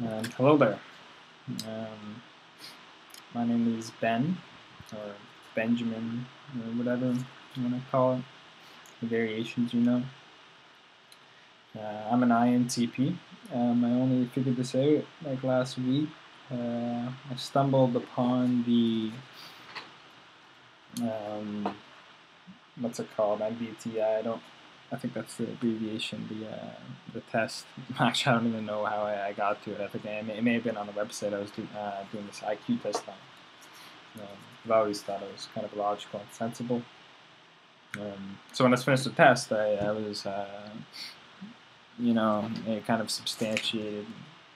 Hello there. Um, my name is Ben, or Benjamin, or whatever you want to call it. The variations, you know. I'm an INTP. I only figured this out like last week. I stumbled upon the what's it called? MBTI. I think that's the abbreviation. The test. Actually, I don't even know how I got to it. I think it may have been on the website I was doing this IQ test on. I've always thought it was kind of logical and sensible. So when I finished the test, I was, it kind of substantiated.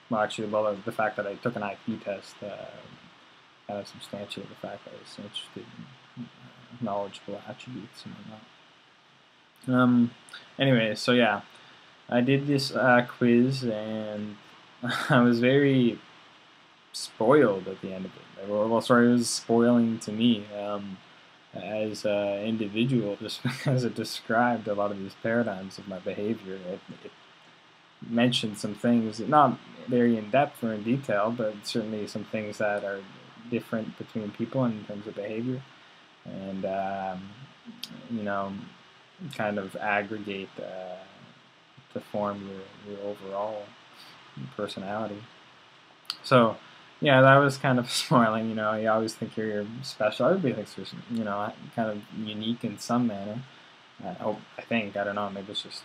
Well, actually, the fact that I took an IQ test kind of substantiated the fact that I was interested in knowledgeable attributes and whatnot. Anyway, so yeah, I did this quiz, and I was very spoiled at the end of it. Well, sorry, it was spoiling to me as an individual, just because it described a lot of these paradigms of my behavior. It mentioned some things, not very in depth or in detail, but certainly some things that are different between people in terms of behavior, and kind of aggregate to form your overall personality. So, yeah, that was kind of spoiling. You always think you're special. Everybody thinks you're, kind of unique in some manner. I think. I don't know. Maybe it's just,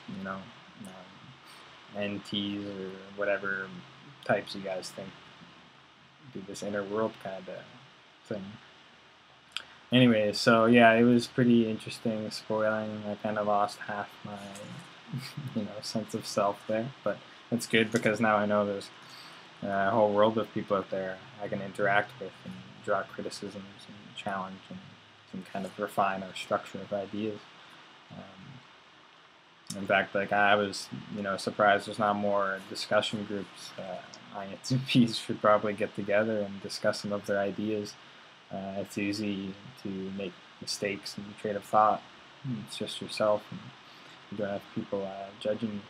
NTs or whatever types you guys think do this inner world kind of thing. Anyway, so yeah, it was pretty interesting, spoiling. I kind of lost half my, sense of self there, but it's good because now I know there's a whole world of people out there I can interact with and draw criticisms and challenge and kind of refine our structure of ideas. In fact, like I was, surprised there's not more discussion groups. INTPs should probably get together and discuss some of their ideas. It's easy to make mistakes in train of thought. It's just yourself, and you don't have people judging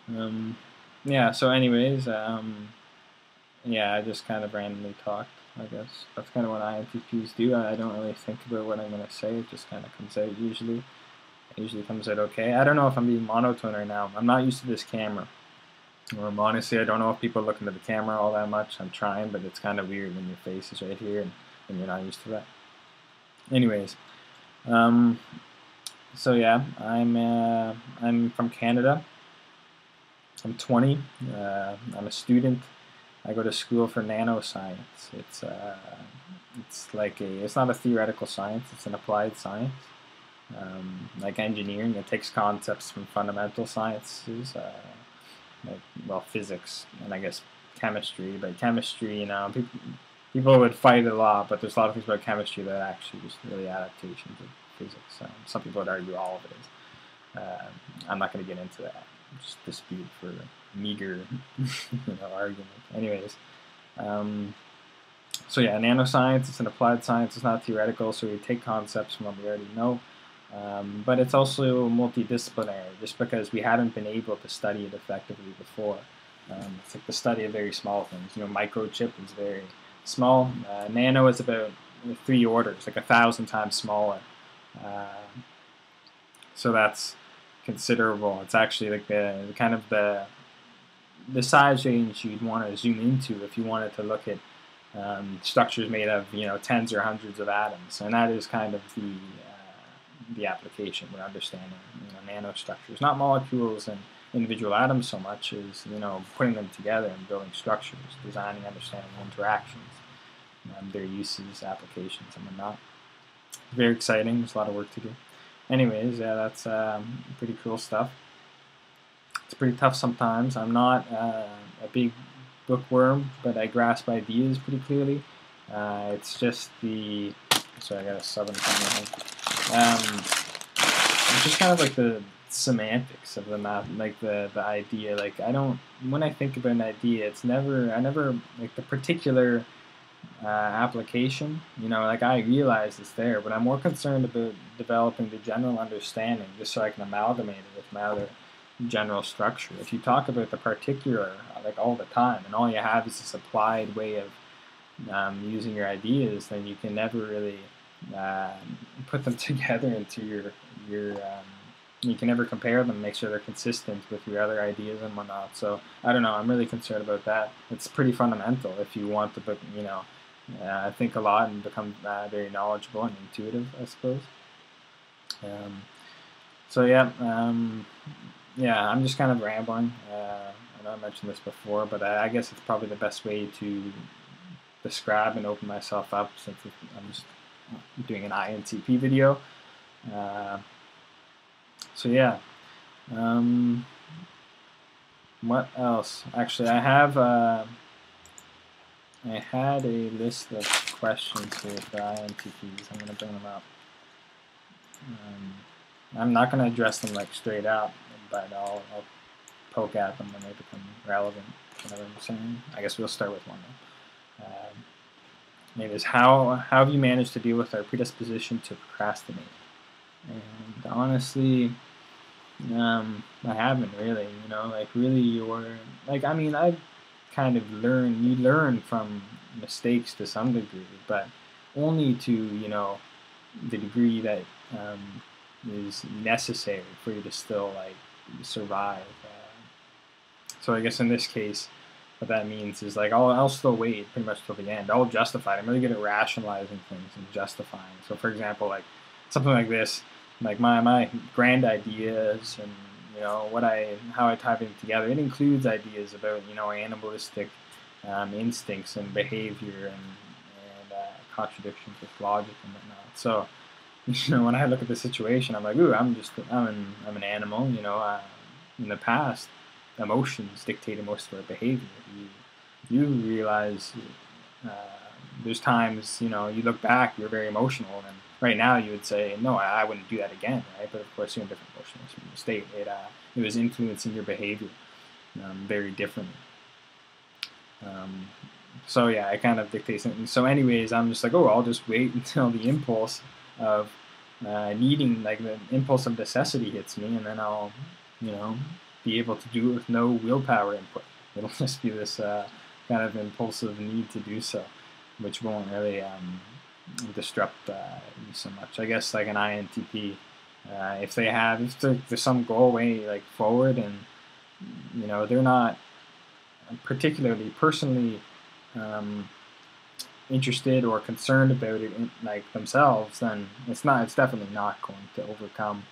you. Yeah, so anyways, yeah, I just kind of randomly talked, I guess. That's kind of what INTPs do. I don't really think about what I'm going to say. It just kind of comes out usually. It usually comes out okay. I don't know if I'm being monotone right now. I'm not used to this camera. Honestly, I don't know if people look into the camera all that much. I'm trying, but it's kind of weird when your face is right here and you're not used to that. Anyways, so yeah, I'm from Canada. I'm 20. I'm a student. I go to school for nanoscience. It's not a theoretical science. It's an applied science. Like engineering, it takes concepts from fundamental sciences, physics and I guess chemistry. But chemistry, people would fight it a lot, but there's a lot of things about chemistry that are actually just really adaptations of physics. Some people would argue all of it is. I'm not going to get into that. Just dispute for meager, argument. Anyways, so yeah, nanoscience. It's an applied science. It's not theoretical, so we take concepts from what we already know. But it's also multidisciplinary, just because we haven't been able to study it effectively before. It's like the study of very small things. Microchip is very small. Nano is about 3 orders, like 1,000 times smaller. So that's considerable. It's actually like the size range you'd want to zoom into if you wanted to look at structures made of tens or hundreds of atoms, and that is kind of the application. We're understanding nanostructures, not molecules and individual atoms so much as putting them together and building structures, designing, understanding interactions, their uses, applications, and whatnot. Very exciting. There's a lot of work to do. Anyways, yeah, that's pretty cool stuff. It's pretty tough sometimes. I'm not a big bookworm, but I grasp ideas pretty clearly. It's just sorry, I got a sub in front of me. It's just kind of like the semantics of the math, like the idea. Like when I think about an idea, I never like the particular application. Like I realize it's there, but I'm more concerned about developing the general understanding, just so I can amalgamate it with my other general structure. If you talk about the particular like all the time, and all you have is this applied way of using your ideas, then you can never really put them together into your you can never compare them, make sure they're consistent with your other ideas and whatnot. So I don't know, I'm really concerned about that. It's pretty fundamental if you want to, think a lot and become very knowledgeable and intuitive, I suppose. So yeah, I'm just kind of rambling. I know I mentioned this before, but I guess it's probably the best way to describe and open myself up, since I'm just doing an INTP video. So yeah, what else? Actually, I had a list of questions here for INTPs. I'm going to bring them up. I'm not going to address them like straight out, but I'll poke at them when they become relevant. Whatever I'm saying. I guess we'll start with one. Maybe it's how have you managed to deal with our predisposition to procrastinate? And honestly, I haven't really. I've kind of learned. You learn from mistakes to some degree, but only to the degree that is necessary for you to still survive. So I guess in this case, what that means is I'll still wait pretty much till the end. I'll justify it. I'm really good at rationalizing things and justifying. So for example, something like this, my grand ideas and how I tie everything together. It includes ideas about animalistic instincts and behavior and contradictions with logic and whatnot. So when I look at the situation, I'm like, ooh, I'm an animal. In the past, emotions dictated most of our behavior. You realize there's times you look back, you're very emotional, and right now you would say, no, I wouldn't do that again, right? But of course, you're in a different emotional state. It was influencing your behavior very differently. So yeah, it kind of dictates something. So anyways, I'm just like, oh, I'll just wait until the impulse of needing, the impulse of necessity hits me, and then I'll, be able to do it with no willpower input. It'll just be this kind of impulsive need to do so, which won't really disrupt you so much. I guess an INTP, if there's some goal way forward, and they're not particularly personally interested or concerned about it themselves, then it's definitely not going to overcome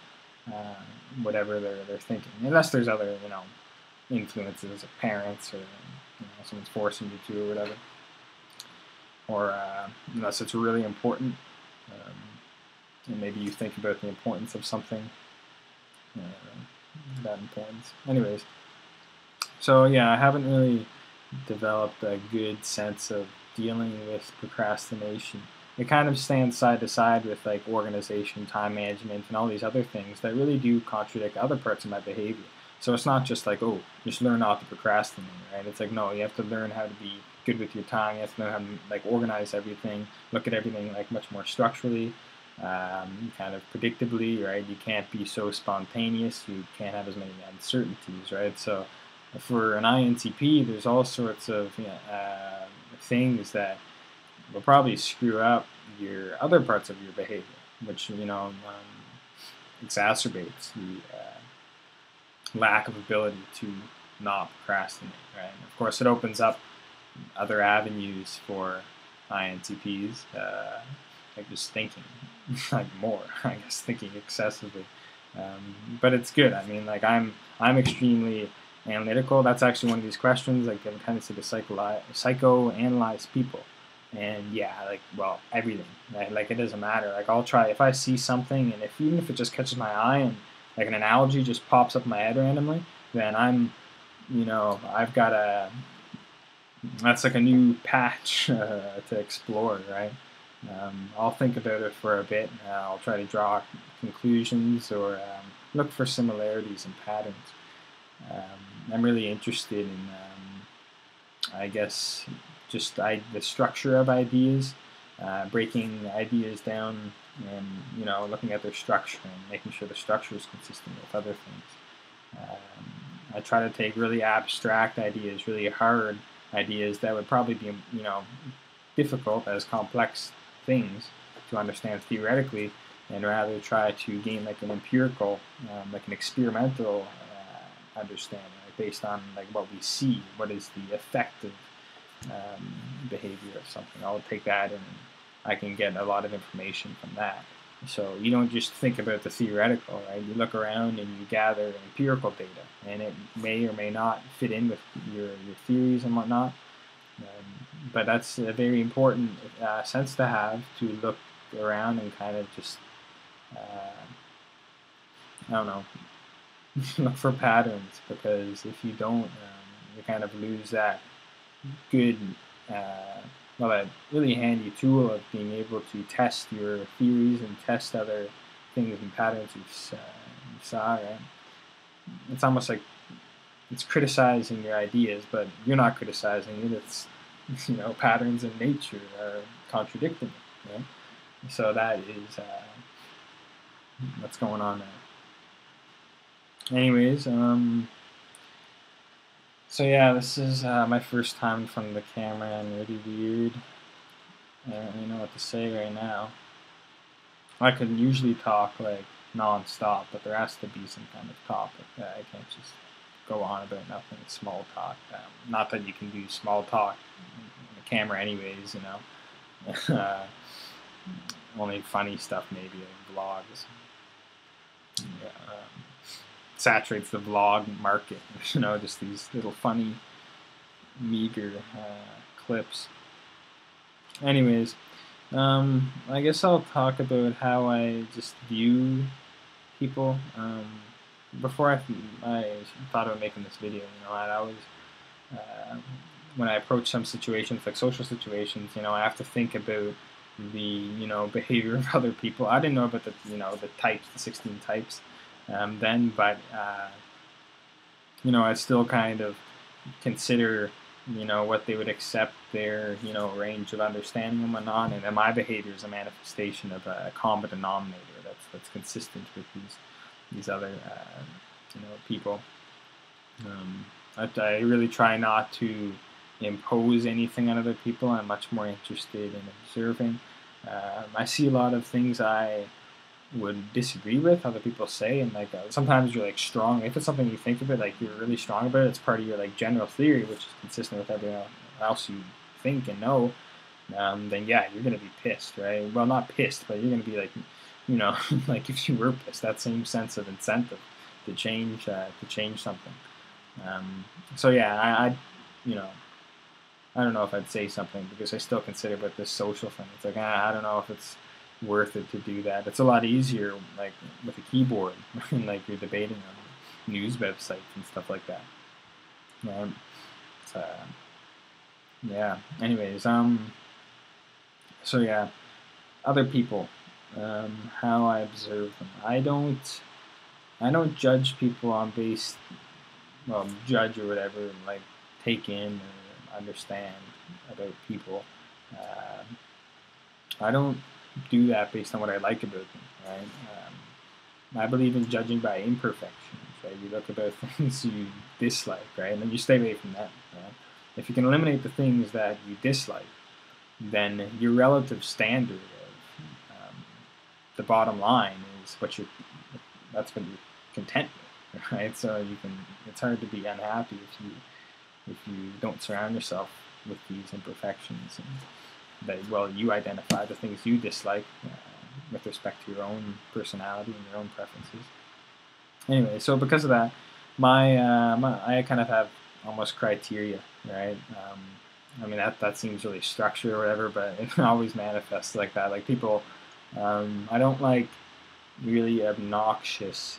whatever they're thinking, unless there's other influences of parents or someone's forcing you to or whatever, or unless it's really important, and maybe you think about the importance of something, that importance. Anyways, so yeah, I haven't really developed a good sense of dealing with procrastination. It kind of stands side to side with organization, time management, and all these other things that really do contradict other parts of my behavior. So it's not just oh, just learn not to procrastinate, right? It's no, you have to learn how to be good with your time. You have to learn how to organize everything, look at everything much more structurally, kind of predictably, right? You can't be so spontaneous. You can't have as many uncertainties, right? So for an INTP, there's all sorts of things that will probably screw up your other parts of your behavior, which exacerbates the lack of ability to not procrastinate, right? And of course, it opens up other avenues for INTPs, just thinking more, I guess, thinking excessively. But it's good. I mean, I'm extremely analytical. That's actually one of these questions. I can kind of see the psychoanalyze people, and yeah, everything. It doesn't matter. I'll try if I see something, and even if it just catches my eye and an analogy just pops up in my head randomly, then I've got that's a new patch to explore, right? I'll think about it for a bit. I'll try to draw conclusions or look for similarities and patterns. I'm really interested in, I guess, just the structure of ideas, breaking ideas down, and looking at their structure and making sure the structure is consistent with other things. I try to take really abstract ideas, really hard ideas that would probably be, difficult as complex things to understand theoretically, and rather try to gain like an empirical, like an experimental understanding, like based on like what we see, what is the effect of behavior of something. I'll take that and I can get a lot of information from that. So you don't just think about the theoretical, right? You look around and you gather empirical data, and it may or may not fit in with your theories and whatnot. But that's a very important sense to have, to look around and kind of just, I don't know, look for patterns, because if you don't, you kind of lose that good, well, that really handy tool of being able to test your theories and test other things and patterns you saw, right? It's almost like it's criticizing your ideas, but you're not criticizing it. It's, patterns in nature are contradicting it, right? So that is what's going on there. Anyways, so yeah, this is my first time in front of the camera, and really weird. I don't really know what to say right now. I could usually talk like non-stop, but there has to be some kind of topic. I can't just go on about nothing. Small talk. Not that you can do small talk on the camera, anyways. Only funny stuff, maybe like vlogs. Yeah, saturates the vlog market. Just these little funny, meager clips. Anyways, I guess I'll talk about how I just view people. Before I thought about making this video, I'd always, when I approach some situations, like social situations, I have to think about the, behavior of other people. I didn't know about the, the types, the 16 types then, but, I still kind of consider, what they would accept their, range of understanding and whatnot, and my behavior is a manifestation of a common denominator that's consistent with these other, people. I really try not to impose anything on other people. I'm much more interested in observing. I see a lot of things I would disagree with other people say, and like sometimes you're like strong. If it's something you think about, like you're really strong about it, it's part of your like general theory, which is consistent with everything else you think and know. Then yeah, you're gonna be pissed, right? Well, not pissed, but you're gonna be like, like if you were pissed, that same sense of incentive to change something. So yeah, I don't know if I'd say something, because I still consider about this social thing. It's like, I don't know if it's worth it to do that. It's a lot easier, like with a keyboard, and like you're debating on news websites and stuff like that. Yeah. Anyways, so yeah, other people, how I observe them. I don't judge people on judge or whatever, like take in or understand about people. I don't do that based on what I like about them, right? I believe in judging by imperfections, right? You look about things you dislike, right? And then you stay away from that, right? If you can eliminate the things that you dislike, then your relative standard of the bottom line is that's what you're content with, right? So it's hard to be unhappy if you don't surround yourself with these imperfections, and that, you identify the things you dislike with respect to your own personality and your own preferences. Anyway, so because of that, I kind of have almost criteria, right? I mean, that seems really structured or whatever, but it always manifests like that. Like people, I don't like really obnoxious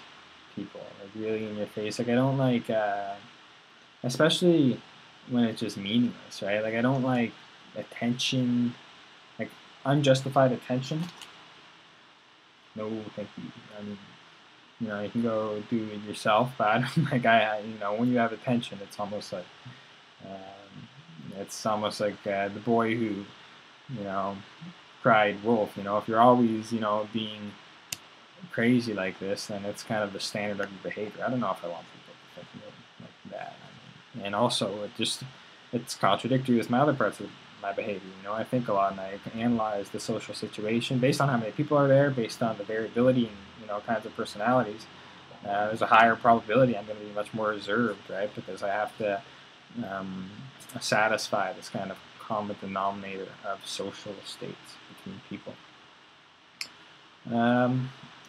people, like really in your face. Like I don't like, especially when it's just meaningless, right? Like I don't like attention, like unjustified attention. No, thank you. I mean, you can go do it yourself, but like when you have attention, it's almost like the boy who, cried wolf. If you're always, being crazy like this, then it's kind of the standard of your behavior. I don't know if I want people to think of it and also it's contradictory with my other parts of my behavior. I think a lot, and I can analyze the social situation based on how many people are there, based on the variability and kinds of personalities. There's a higher probability I'm going to be much more reserved, right? Because I have to satisfy this kind of common denominator of social states between people.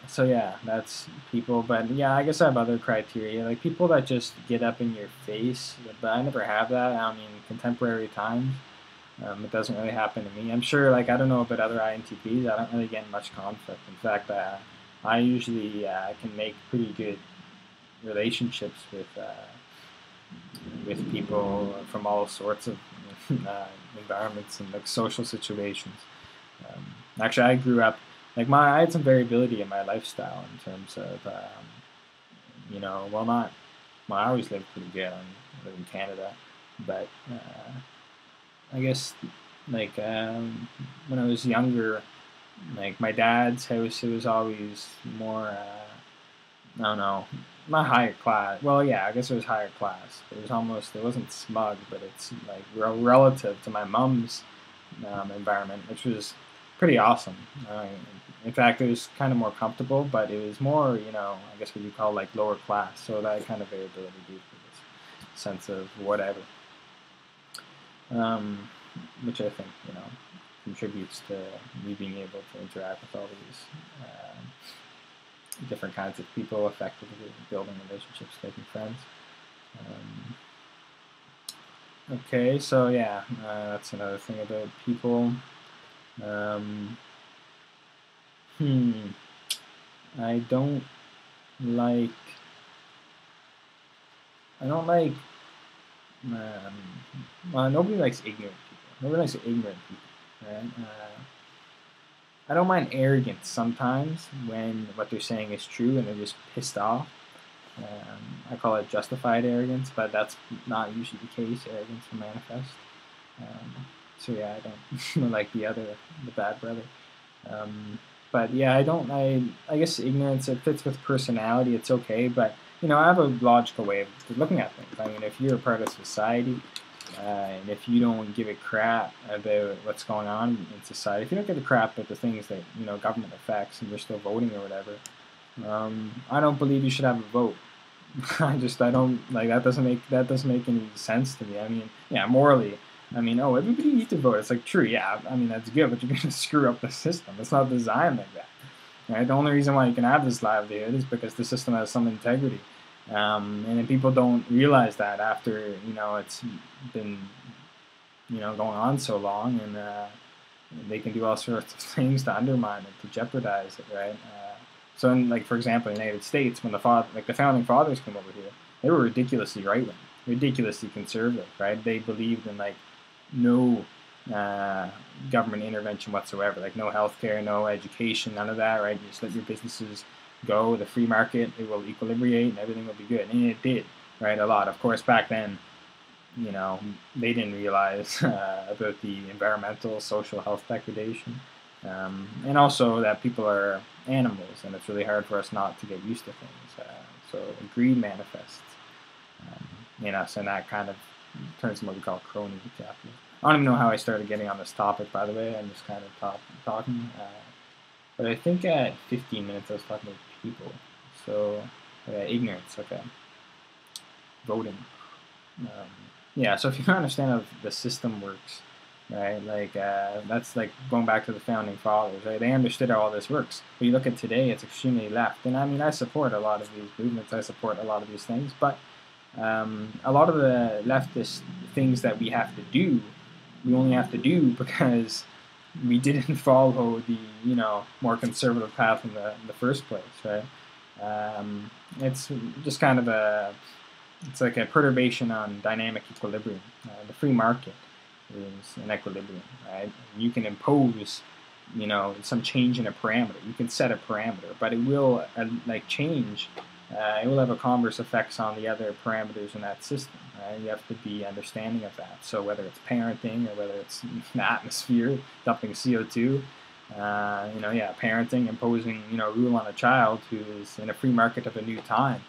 So yeah, that's people. But yeah, I guess I have other criteria, like people that just get up in your face. But I never have that. I mean, contemporary times, it doesn't really happen to me. I'm sure, like, I don't know about other INTPs. I don't really get much conflict. In fact, I usually can make pretty good relationships with people from all sorts of environments and like social situations. Actually, I grew up I had some variability in my lifestyle in terms of I always lived pretty good. I live in Canada, but I guess when I was younger, like my dad's house, it was always more I don't know, not higher class. Well, yeah, I guess it was higher class. It wasn't smug, but it's like relative to my mom's environment, which was pretty awesome. In fact, it was kind of more comfortable, but it was more, I guess what you call like lower class. So that kind of variability gives me this sense of whatever, which I think, contributes to me being able to interact with all these different kinds of people effectively, building relationships, making friends. Okay, so yeah, that's another thing about people. I don't like. Well, nobody likes ignorant people. Nobody likes ignorant people, right? I don't mind arrogance sometimes when what they're saying is true and they're just pissed off. I call it justified arrogance, but that's not usually the case. Arrogance will manifest. So yeah, I don't like the bad brother. But yeah, I guess ignorance, it fits with personality. It's okay, but I have a logical way of looking at things. I mean, if you're a part of society, and if you don't give a crap about what's going on in society, if you don't give a crap about the things that government affects, and you're still voting or whatever, I don't believe you should have a vote. I don't like that. Doesn't make any sense to me. I mean, yeah, morally. I mean, everybody needs to vote. It's like true, yeah. I mean, that's good, but you're gonna screw up the system. It's not designed like that. Right? The only reason why you can have this livelihood is because the system has some integrity. And then people don't realize that after it's been going on so long, and they can do all sorts of things to undermine it, to jeopardize it, right? So, for example, in the United States, when the founding fathers came over here, they were ridiculously right wing, ridiculously conservative, right? They believed in no government intervention whatsoever, like no healthcare, no education, none of that, right? You just let your businesses go, the free market, it will equilibrate and everything will be good. And it did, right? A lot. Of course, back then, they didn't realize about the environmental, social health degradation. And also that people are animals, and it's really hard for us not to get used to things. So greed manifests in us, and that kind of turns into what we call crony capitalism. I don't even know how I started getting on this topic, by the way. I'm just kind of talking. But I think at 15 minutes I was talking about people. So, ignorance, okay. Voting. Yeah, so if you don't understand how the system works, right, that's like going back to the founding fathers, right? They understood how all this works. But you look at today, it's extremely left. And I mean, I support a lot of these movements, I support a lot of these things, but a lot of the leftist things that we have to do, we only have to do because we didn't follow the more conservative path in the first place, right? It's just kind of it's like a perturbation on dynamic equilibrium. The free market is an equilibrium, right? You can impose some change in a parameter. You can set a parameter, but it will change. It will have a converse effects on the other parameters in that system. Right? You have to be understanding of that. So whether it's parenting or whether it's the atmosphere, dumping CO2, parenting, imposing rule on a child who is in a free market of a new time,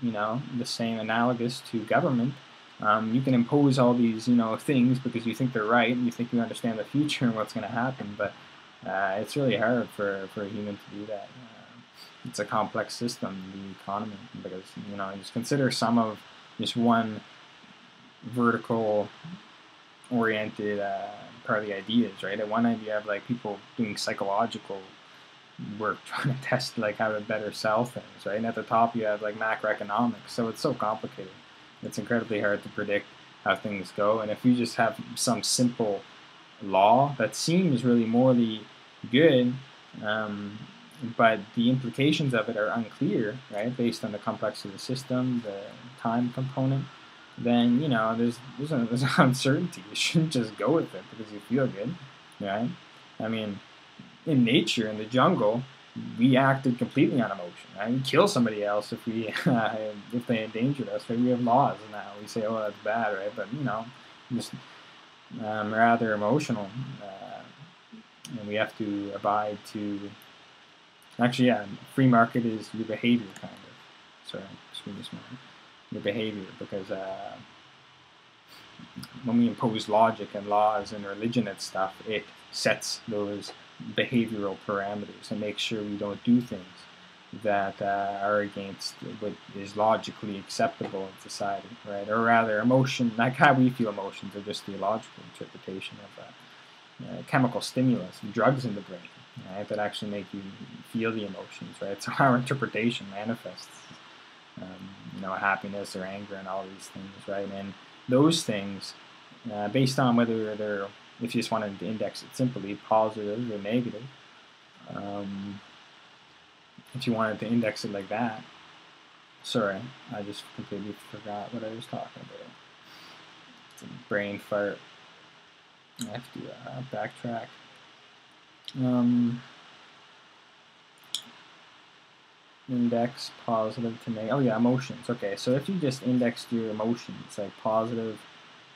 the same analogous to government. You can impose all these, things because you think they're right and you think you understand the future and what's going to happen, but it's really hard for a human to do that. It's a complex system, the economy, because, just consider some of just one vertical oriented part of the ideas, right? At one end you have like people doing psychological work trying to test like how to better sell things, right? And at the top you have like macroeconomics, so it's so complicated. It's incredibly hard to predict how things go, and if you just have some simple law that seems really morally good, but the implications of it are unclear, right, based on the complexity of the system, the time component, then, there's an uncertainty. You shouldn't just go with it because you feel good, right? I mean, in nature, in the jungle, we acted completely on emotion, right? We kill somebody else if if they endangered us, right? We have laws now. We say, oh, that's bad, right? But, just rather emotional. And we have to abide to... Actually, yeah, free market is your behavior, kind of. Sorry, screw this man. Your behavior, because when we impose logic and laws and religion and stuff, it sets those behavioral parameters and makes sure we don't do things that are against what is logically acceptable in society, right? Or rather, emotion, like how we feel emotions, are just the logical interpretation of chemical stimulus, drugs in the brain, right, that actually make you feel the emotions, right? So our interpretation manifests, happiness or anger and all these things, right? And those things, based on whether they're, if you just wanted to index it simply, positive or negative, if you wanted to index it like that, sorry, I just completely forgot what I was talking about. It's a brain fart. I have to backtrack. Index positive to negative. Oh yeah, emotions. Okay, so if you just indexed your emotions like positive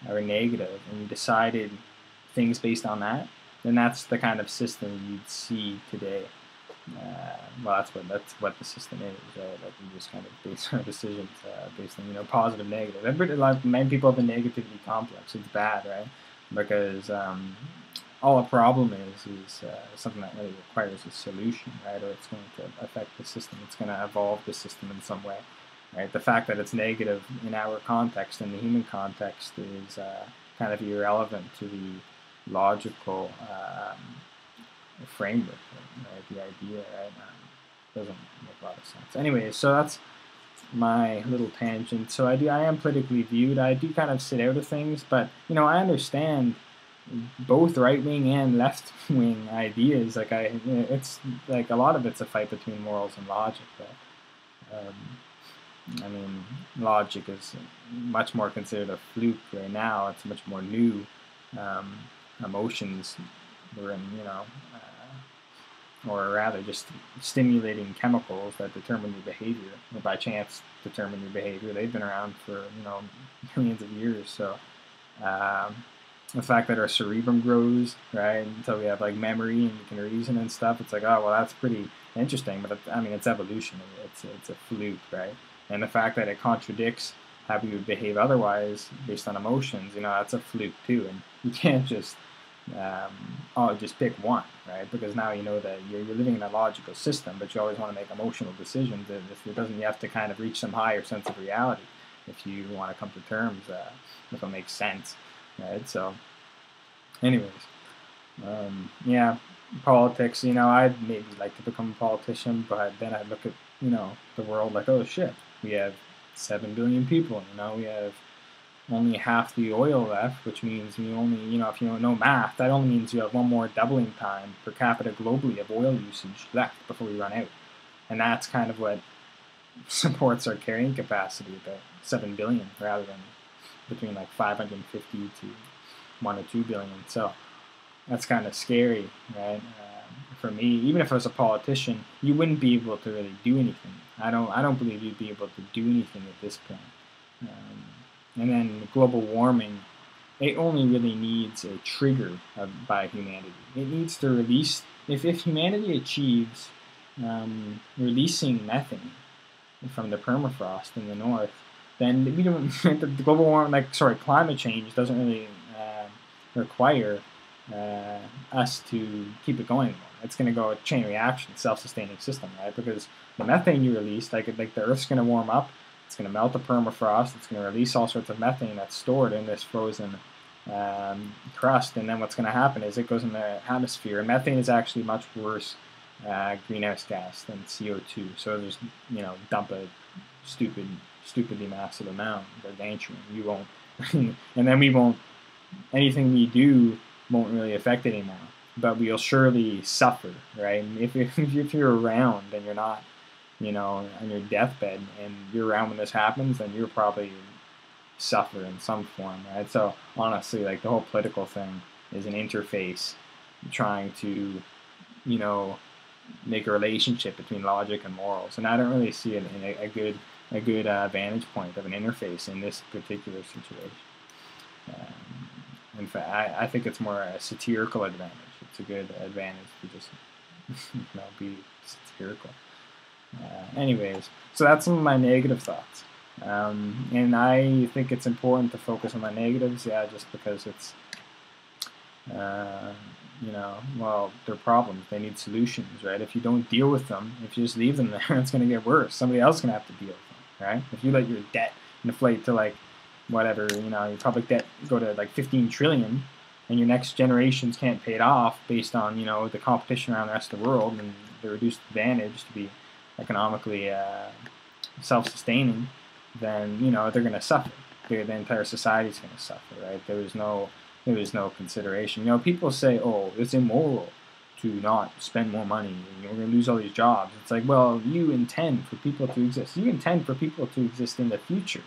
or negative, and you decided things based on that, then that's the kind of system you'd see today. Well, that's what the system is, right? Like we just kind of base our decisions based on positive, negative. Many people have a negativity complex. It's bad, right? Because all a problem is something that really requires a solution, right? Or it's going to affect the system. It's going to evolve the system in some way, right? The fact that it's negative in our context, in the human context, is kind of irrelevant to the logical framework, right? The idea, right? Doesn't make a lot of sense. Anyway, so that's my little tangent. So I am politically viewed. I do kind of sit out of things, but I understand both right-wing and left-wing ideas. Like it's like a lot of it's a fight between morals and logic. But I mean, logic is much more considered a fluke right now. It's much more new. Emotions were in, or rather just stimulating chemicals that determine your behavior, or by chance determine your behavior. They've been around for, millions of years. So the fact that our cerebrum grows, right, until we have like memory and we can reason and stuff, it's like, oh, well, that's pretty interesting. But it's evolution. It's a fluke, right? And the fact that it contradicts how we would behave otherwise based on emotions, that's a fluke too. And you can't just just pick one, right? Because now you know that you're living in a logical system, but you always want to make emotional decisions. And if it doesn't, you have to kind of reach some higher sense of reality if you want to come to terms if it makes sense, right? So, anyways, yeah, politics. I'd maybe like to become a politician, but then I'd look at the world like, oh shit, we have 7 billion people. We have only half the oil left, which means you only, if you don't know math, that only means you have one more doubling time per capita globally of oil usage left before we run out. And that's kind of what supports our carrying capacity, about 7 billion, rather than between like 550 to 1 or 2 billion. So that's kind of scary, right? For me, even if I was a politician, you wouldn't be able to really do anything. I don't believe you'd be able to do anything at this point. And then global warming, it only really needs a trigger by humanity. It needs to release, if humanity achieves releasing methane, from the permafrost in the north, then we don't the global warming, climate change doesn't really require us to keep it going. It's going to go a chain reaction, self-sustaining system, right? Because the methane you release, like the Earth's going to warm up, it's going to melt the permafrost, it's going to release all sorts of methane that's stored in this frozen crust, and then what's going to happen is it goes in the atmosphere. And methane is actually much worse greenhouse gas than CO2. So just dump a stupidly massive amount of gargantuan. You won't, and then we won't. Anything we do won't really affect it anymore. But we'll surely suffer, right? And if you're around and you're not, on your deathbed and you're around when this happens, then you're probably suffer in some form, right? So honestly, like the whole political thing is an interface trying to, make a relationship between logic and morals, and I don't really see it in a good vantage point of an interface in this particular situation. In fact, I think it's more a satirical advantage. It's a good advantage to just be satirical. Anyways, so that's some of my negative thoughts. And I think it's important to focus on my negatives, just because it's, well, they're problems. They need solutions, right? If you don't deal with them, if you just leave them there, it's going to get worse. Somebody else is going to have to deal with them, right? If you let your debt inflate to whatever, your public debt go to 15 trillion, and your next generations can't pay it off based on, the competition around the rest of the world and the reduced advantage to be economically self-sustaining, then they're going to suffer. The entire society is going to suffer, right? There is no consideration. People say, "Oh, it's immoral to not spend more money. We're going to lose all these jobs." It's like, well, you intend for people to exist. You intend for people to exist in the future,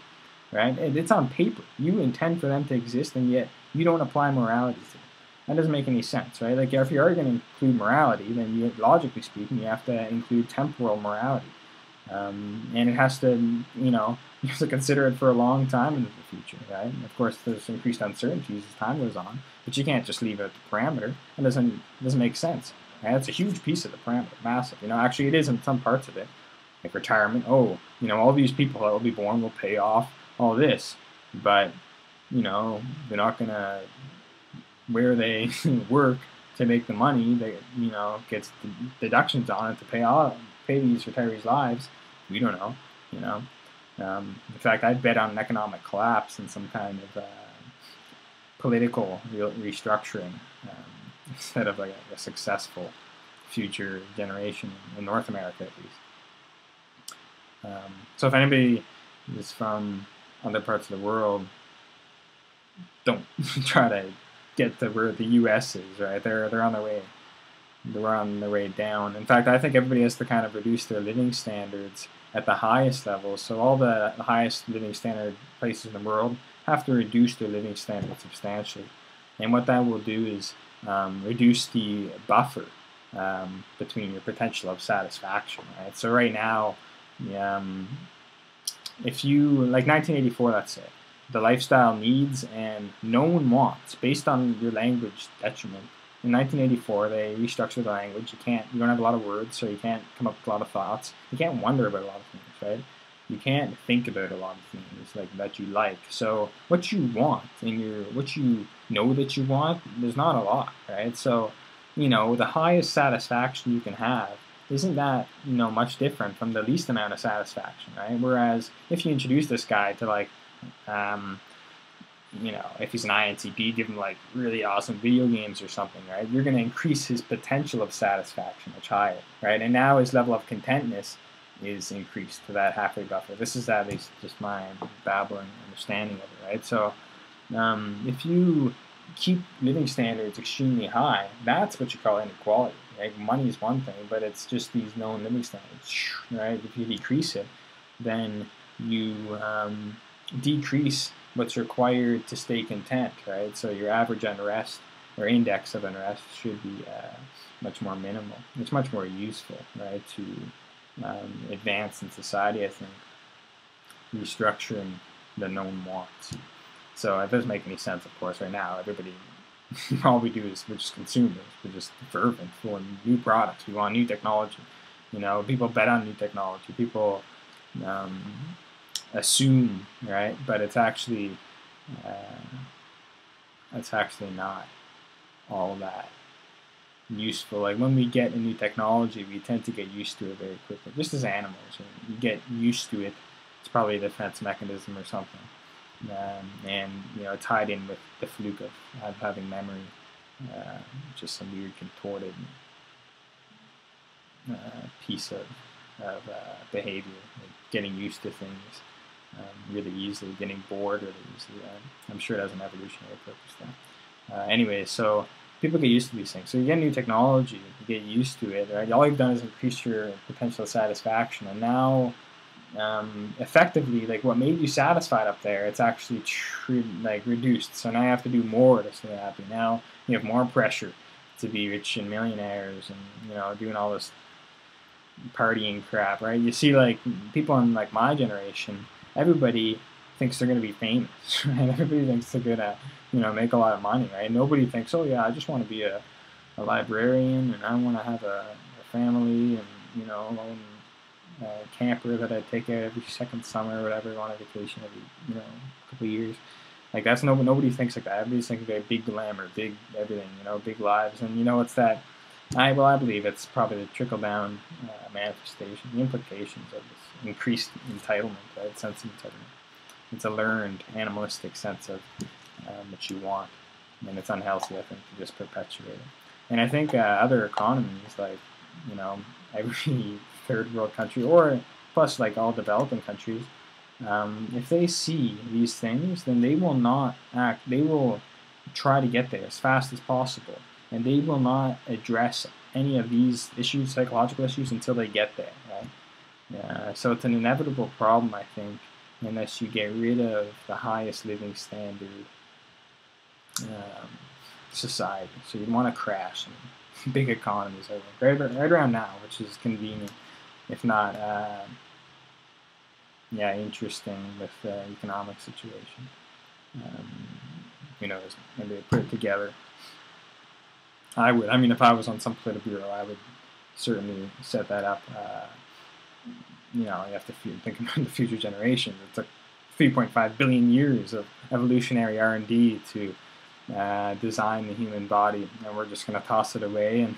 right? It's on paper. You intend for them to exist, and yet you don't apply morality to them. That doesn't make any sense, right? Like, if you are going to include morality, then logically speaking, you have to include temporal morality. And it has to, you have to consider it for a long time into the future, right? And of course, there's increased uncertainties as time goes on, but you can't just leave it at the parameter. It doesn't make sense. Right? It's a huge piece of the parameter, massive. Actually, it is in some parts of it, like retirement. Oh, all these people that will be born will pay off all this, but they're not gonna, where they work to make the money that gets deductions on it to pay these retirees' lives. We don't know, in fact, I'd bet on an economic collapse and some kind of political restructuring instead of a successful future generation in North America, at least. So if anybody is from other parts of the world, don't try to get to where the U.S. is, right? They're on their way. They're on their way down. In fact, I think everybody has to kind of reduce their living standards at the highest level. So all the highest living standard places in the world have to reduce their living standards substantially. And what that will do is reduce the buffer between your potential of satisfaction, right? So right now, if you, 1984, let's say, the lifestyle needs and known wants based on your language detriment. In 1984, they restructured the language. You don't have a lot of words, so you can't come up with a lot of thoughts. You can't wonder about a lot of things, right? You can't think about a lot of things that you like. So what you want and what you know that you want, there's not a lot, right? So, the highest satisfaction you can have isn't that, much different from the least amount of satisfaction, right? Whereas if you introduce this guy to if he's an INTP, give him really awesome video games or something, right? You're going to increase his potential of satisfaction much higher, right? And now his level of contentness is increased to that halfway buffer. This is at least just my babbling understanding of it, right? So if you keep living standards extremely high, that's what you call inequality, right? Money is one thing, but it's just these known living standards, right? If you decrease it, then you decrease what's required to stay content, right? So your average unrest or index of unrest should be much more minimal. It's much more useful, right, to advance in society, I think, restructuring the known wants. So it doesn't make any sense, of course, right now. Everybody, all we do is we're just consumers. We're just fervent for new products. We want new technology. People bet on new technology. People um, assume, right? But it's actually not all that useful. Like when we get a new technology, we tend to get used to it very quickly. Just as animals, you get used to it. It's probably a defense mechanism or something, and tied in with the fluke of having memory, just some weird contorted piece of behavior, like getting used to things really easily, getting bored really easily. I'm sure it has an evolutionary purpose though. Anyway, so people get used to these things. So you get new technology, you get used to it, right? All you've done is increase your potential satisfaction, and now, effectively, like what made you satisfied up there, it's actually reduced. So now you have to do more to stay happy. Now you have more pressure to be rich and millionaires, and doing all this partying crap, right? You see, like people in like my generation, everybody thinks they're going to be famous, right? Everybody thinks they're going to, make a lot of money, right? Nobody thinks, oh yeah, I just want to be a librarian, and I want to have a family, and own a camper that I take out every second summer or whatever, go on a vacation every couple of years. Like that's nobody thinks like that. Everybody's thinking about big glamour, big everything, big lives, and it's that. I believe it's probably the trickle down manifestation, the implications of this increased entitlement, right? Sense of entitlement. It's a learned animalistic sense of what you want, and it's unhealthy, I think, to just perpetuate it. And I think other economies, like every third world country, or plus like all developing countries, if they see these things, then they will not act. They will try to get there as fast as possible, and they will not address any of these issues, psychological issues, until they get there, right? So it's an inevitable problem, I think, unless you get rid of the highest living standard society. So you'd want to crash in big economies, I think, right around now, which is convenient, if not, interesting with the economic situation. Who knows? Maybe they put it together. I would. I mean, if I was on some Politburo, I would certainly set that up. You have to think about the future generations. It took 3.5 billion years of evolutionary R&D to design the human body, and we're just going to toss it away in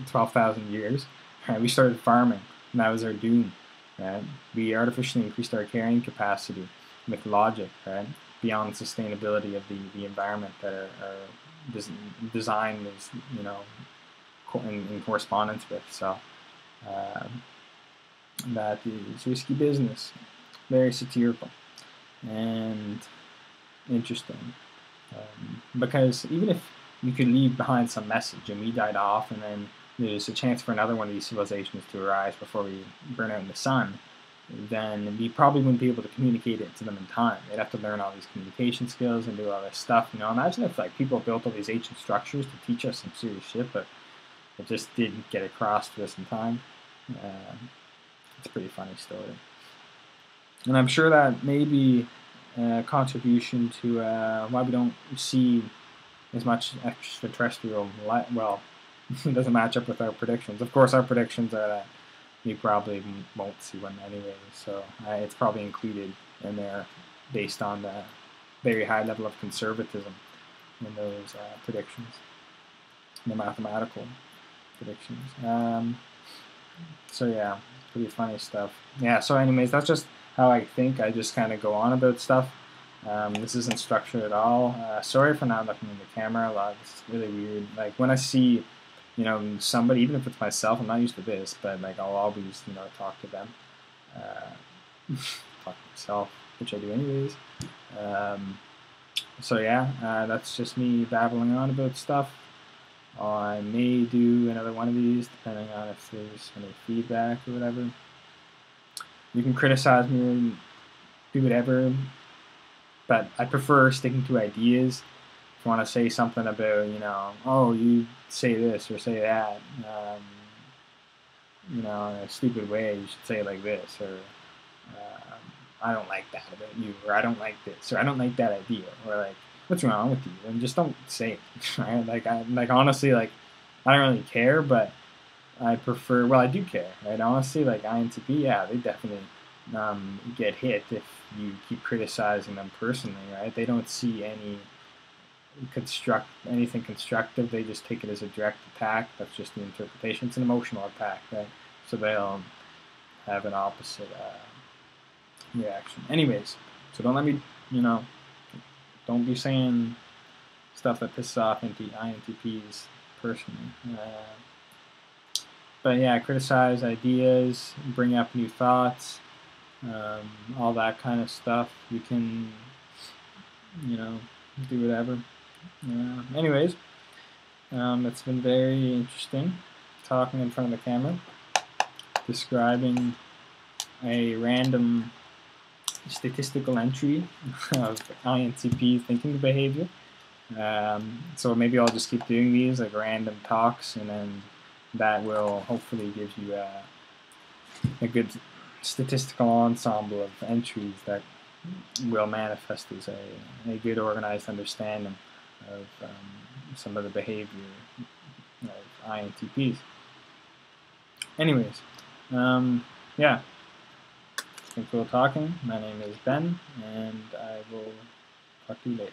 12,000 years. Right? We started farming, and that was our doom. Right? We artificially increased our carrying capacity with logic, right? Beyond the sustainability of the environment that are designed is, in correspondence with. So that is risky business, very satirical and interesting, because even if you could leave behind some message and we died off, and then there's a chance for another one of these civilizations to arise before we burn out in the sun, then we probably wouldn't be able to communicate it to them in time. They'd have to learn all these communication skills and do all this stuff. Imagine if like people built all these ancient structures to teach us some serious shit, but it just didn't get across to us in time. It's a pretty funny story, and I'm sure that may be a contribution to why we don't see as much extraterrestrial light. Well, it doesn't match up with our predictions. Of course, our predictions are that we probably won't see one anyway, so it's probably included in there based on the very high level of conservatism in those predictions, the mathematical predictions. So yeah, pretty funny stuff. Yeah, so anyways, that's just how I think. I just kind of go on about stuff. This isn't structured at all. Sorry for not looking in the camera a lot. This is really weird. Like when I see somebody, even if it's myself, I'm not used to this, but like I'll always, talk to them, talk to myself, which I do anyways. So yeah, that's just me babbling on about stuff. I may do another one of these, depending on if there's any feedback or whatever. You can criticize me and do whatever, but I prefer sticking to ideas. If you want to say something about, oh, you say this or say that, in a stupid way, you should say it like this, or I don't like that about you, or I don't like this, or I don't like that idea, or like, what's wrong with you? And just don't say it, right? Like honestly, like I don't really care, but I prefer. Well, I do care, right? Honestly, like INTP, yeah, they definitely get hit if you keep criticizing them personally, right? They don't see anything constructive. They just take it as a direct attack. That's just the interpretation. It's an emotional attack, right? So they'll have an opposite reaction. Anyways, so don't let me, don't be saying stuff that pisses off INTPs personally. But yeah, criticize ideas, bring up new thoughts, all that kind of stuff. You can, do whatever. Anyways, it's been very interesting talking in front of the camera, describing a random statistical entry of INTP thinking behavior. So maybe I'll just keep doing these like random talks, and then that will hopefully give you a good statistical ensemble of entries that will manifest as a good organized understanding of some of the behavior of INTPs. Anyways, yeah, thanks for talking. My name is Ben, and I will talk to you later.